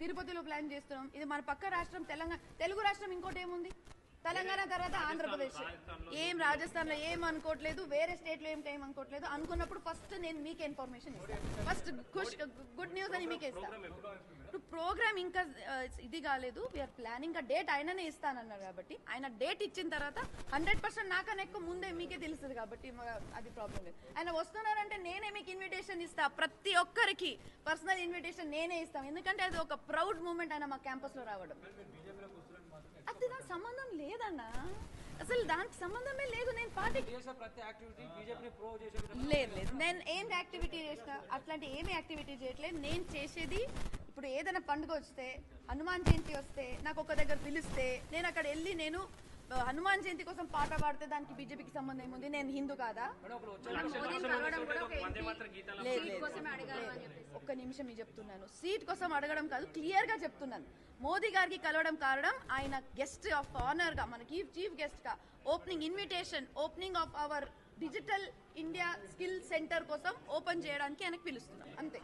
తిరుపతిలో ప్లాన్ చేస్తున్నాం. ఇది మన పక్క రాష్ట్రం తెలంగాణ, తెలుగు రాష్ట్రం ఇంకోటి ఏముంది, తెలంగాణ తర్వాత ఆంధ్రప్రదేశ్. ఏం రాజస్థాన్ లో ఏం అనుకోవట్లేదు, వేరే స్టేట్ లో ఏం అనుకోవట్లేదు. అనుకున్నప్పుడు ఫస్ట్ నేను మీకు ఇన్ఫర్మేషన్ ఇస్తాను, ఫస్ట్ గుడ్ న్యూస్ అని మీకే ఇస్తాను. ఇప్పుడు ప్రోగ్రామ్ ఇంకా ఇది కాలేదు, వీఆర్ ప్లానింగ్. డేట్ ఆయననే ఇస్తానన్నారు కాబట్టి ఆయన డేట్ ఇచ్చిన తర్వాత 100% నాకన్నా ఎక్కువ ముందే మీకే తెలుస్తుంది కాబట్టి అది ప్రాబ్లం లేదు. ఆయన వస్తున్నారంటే నేనే మీకు ఇన్విటేషన్ ఇస్తా, ప్రతి ఒక్కరికి పర్సనల్ ఇన్విటేషన్ నేనే ఇస్తాను. ఎందుకంటే అది ఒక ప్రౌడ్ మూమెంట్ ఆయన మా క్యాంపస్ లో రావడం. అది దానికి సంబంధం లేదన్నా, అసలు దానికి సంబంధమే లేదు. నేను పార్టీ లేదు, నేను ఏం యాక్టివిటీ చేసిన అట్లాంటి ఏమి యాక్టివిటీ చేయట్లేదు. నేను చేసేది ఇప్పుడు ఏదైనా పండుగ వస్తే, హనుమాన్ జయంతి వస్తే నాకు ఒక దగ్గర పిలిస్తే నేను అక్కడ వెళ్ళి నేను హనుమాన్ జయంతి కోసం పాట పాడితే దానికి బీజేపీకి సంబంధం ఏముంది? నేను హిందూ కాదా? ఒక్క నిమిషం నేను చెప్తున్నాను, సీట్ కోసం అడగడం కాదు, క్లియర్ గా చెప్తున్నాను. మోదీ గారికి కలవడం కారణం ఆయన గెస్ట్ ఆఫ్ ఆనర్ గా, మనకి చీఫ్ గెస్ట్ గా opening invitation, opening of our digital India skill centre కోసం ఓపెన్ చేయడానికి ఆయనకు పిలుస్తున్నాం, అంతే.